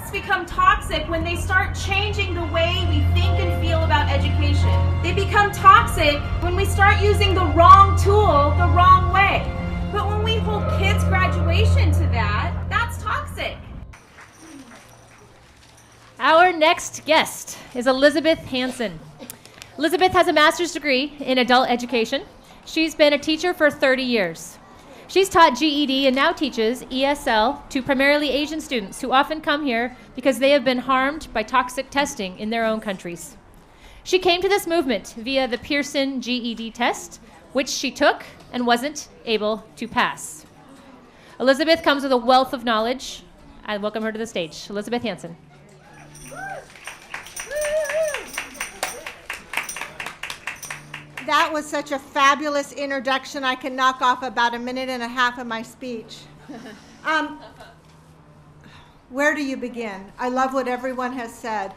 sports become toxic when they start changing the way we think and feel about education. They become toxic when we start using the wrong tool the wrong way. But when we hold kids' graduation to that, that's toxic. Our next guest is Elizabeth Hansen. Elizabeth has a master's degree in adult education. She's been a teacher for 30 years. She's taught GED and now teaches ESL to primarily Asian students who often come here because they have been harmed by toxic testing in their own countries. She came to this movement via the Pearson GED test, which she took and wasn't able to pass. Elizabeth comes with a wealth of knowledge. I welcome her to the stage. Elizabeth Hansen. That was such a fabulous introduction. I can knock off about a minute and a half of my speech. Where do you begin? I love what everyone has said.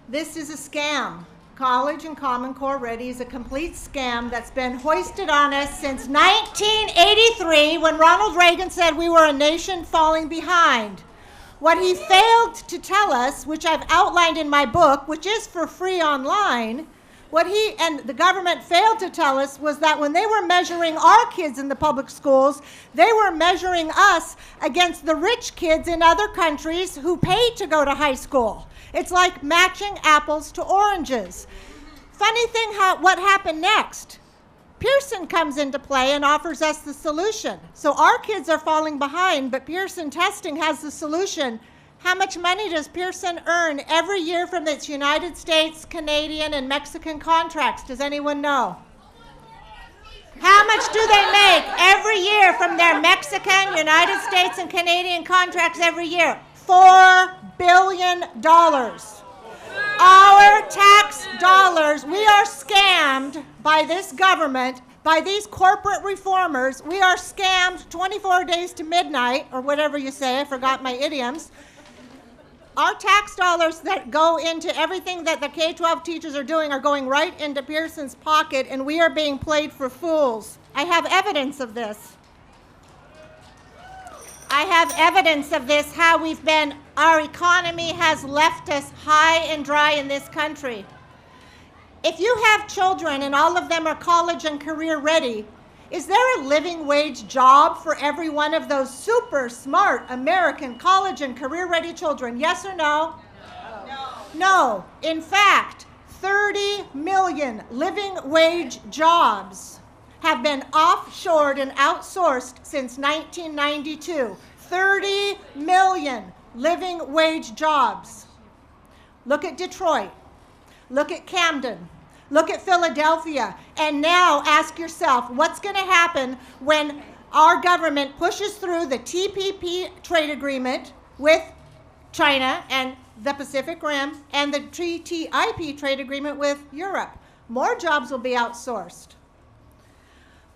This is a scam. College and Common Core Ready is a complete scam that's been hoisted on us since 1983 when Ronald Reagan said we were a nation falling behind. What he failed to tell us, which I've outlined in my book, which is for free online, what he and the government failed to tell us was that when they were measuring our kids in the public schools, they were measuring us against the rich kids in other countries who paid to go to high school. It's like matching apples to oranges. Funny thing, what happened next? Pearson comes into play and offers us the solution. So our kids are falling behind, but Pearson testing has the solution. How much money does Pearson earn every year from its United States, Canadian, and Mexican contracts? Does anyone know? How much do they make every year from their Mexican, United States, and Canadian contracts every year? $4 billion. Our tax dollars, we are scammed by this government, by these corporate reformers. We are scammed 24 days to midnight, or whatever you say, I forgot my idioms. Our tax dollars that go into everything that the K-12 teachers are doing are going right into Pearson's pocket, and we are being played for fools. I have evidence of this. I have evidence of this, how our economy has left us high and dry in this country. If you have children and all of them are college and career ready, is there a living wage job for every one of those super smart American college and career ready children? Yes or no? No. No. In fact, 30 million living wage jobs have been offshored and outsourced since 1992. 30 million living wage jobs. Look at Detroit. Look at Camden. Look at Philadelphia. And now ask yourself, what's going to happen when our government pushes through the TPP trade agreement with China and the Pacific Rim and the TTIP trade agreement with Europe? More jobs will be outsourced.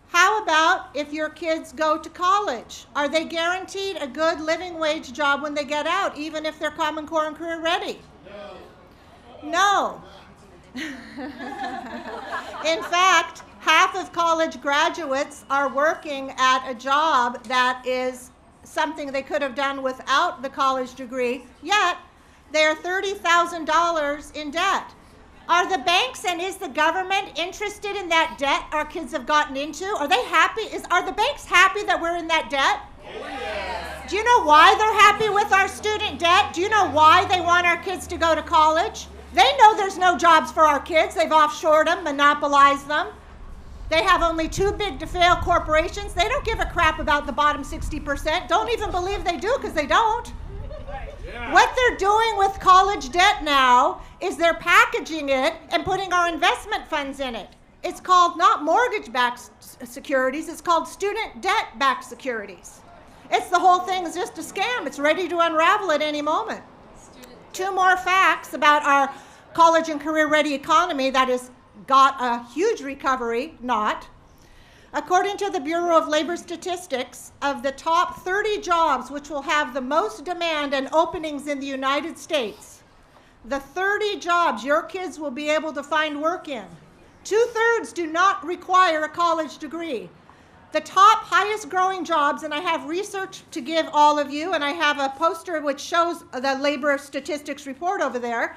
How about if your kids go to college? Are they guaranteed a good living wage job when they get out, even if they're Common Core and career ready? No. In fact, half of college graduates are working at a job that is something they could have done without the college degree, yet they're $30,000 in debt. Are the banks and is the government interested in that debt our kids have gotten into? Are they happy? Are the banks happy that we're in that debt? Yes. Do you know why they're happy with our student debt? Do you know why they want our kids to go to college? They know there's no jobs for our kids. They've offshored them, monopolized them. They have only too big to fail corporations. They don't give a crap about the bottom 60%. Don't even believe they do because they don't. Yeah. What they're doing with college debt now is they're packaging it and putting our investment funds in it. It's called not mortgage-backed securities, it's called student debt-backed securities. It's the whole thing is just a scam. It's ready to unravel at any moment. Two more facts about our college and career ready economy that has got a huge recovery, not. According to the Bureau of Labor Statistics, of the top 30 jobs which will have the most demand and openings in the United States, the 30 jobs your kids will be able to find work in, 2/3 do not require a college degree. The top highest growing jobs, and I have research to give all of you, and I have a poster which shows the labor statistics report over there.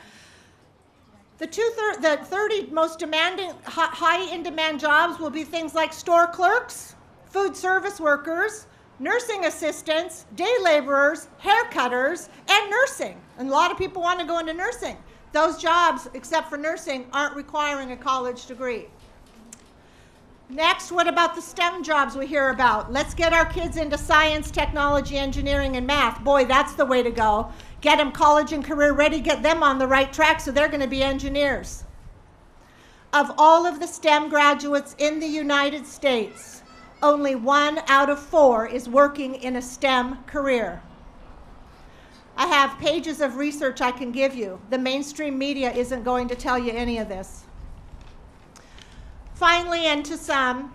The 30 most demanding, high in demand jobs will be things like store clerks, food service workers, nursing assistants, day laborers, hair cutters, and nursing. And a lot of people want to go into nursing. Those jobs, except for nursing, aren't requiring a college degree. Next, what about the STEM jobs we hear about? Let's get our kids into science, technology, engineering, and math. Boy, that's the way to go. Get them college and career ready, get them on the right track so they're going to be engineers. Of all of the STEM graduates in the United States, only 1 out of 4 is working in a STEM career. I have pages of research I can give you. The mainstream media isn't going to tell you any of this. Finally, and to some,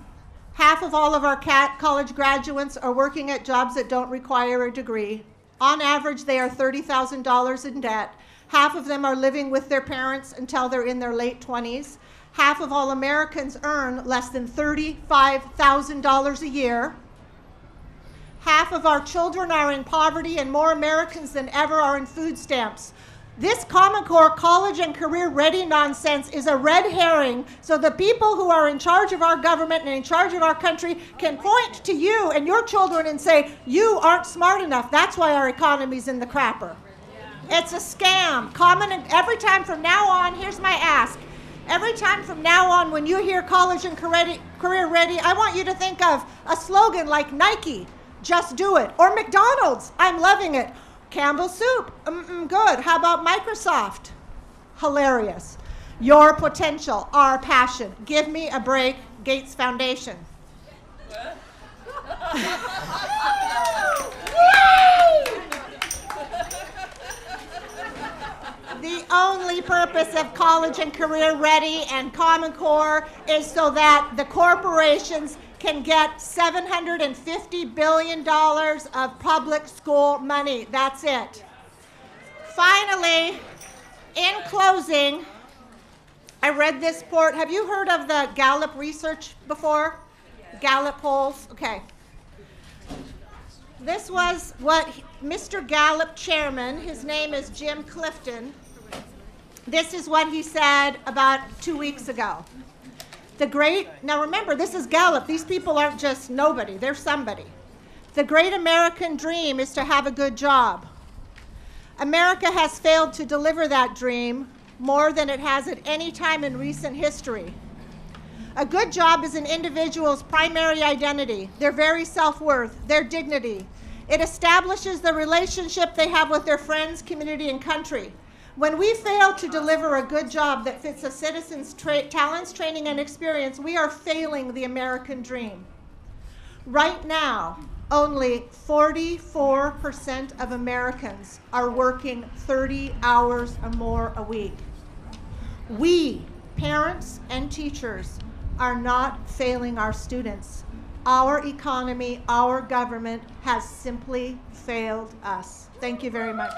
half of all of our college graduates are working at jobs that don't require a degree. On average, they are $30,000 in debt. Half of them are living with their parents until they're in their late 20s. Half of all Americans earn less than $35,000 a year. Half of our children are in poverty, and more Americans than ever are in food stamps. This Common Core college and career ready nonsense is a red herring, so the people who are in charge of our government and in charge of our country can point to you and your children and say, you aren't smart enough. That's why our economy's in the crapper. It's a scam. Every time from now on, here's my ask. Every time from now on when you hear college and career ready, I want you to think of a slogan like Nike, just do it, or McDonald's, I'm loving it. Campbell's soup, good. How about Microsoft? Hilarious. Your potential, our passion. Give me a break, Gates Foundation. The only purpose of college and career ready and Common Core is so that the corporations can get $750 billion of public school money. That's it. Finally, in closing, I read this report. Have you heard of the Gallup research before? Yeah. Gallup polls? Okay. This was what Mr. Gallup chairman, his name is Jim Clifton, this is what he said about 2 weeks ago. Now remember, this is Gallup. These people aren't just nobody, they're somebody. The great American dream is to have a good job. America has failed to deliver that dream more than it has at any time in recent history. A good job is an individual's primary identity, their very self-worth, their dignity. It establishes the relationship they have with their friends, community, and country. When we fail to deliver a good job that fits a citizen's talents, training, and experience, we are failing the American dream. Right now, only 44% of Americans are working 30 hours or more a week. We, parents and teachers, are not failing our students. Our economy, our government has simply failed us. Thank you very much.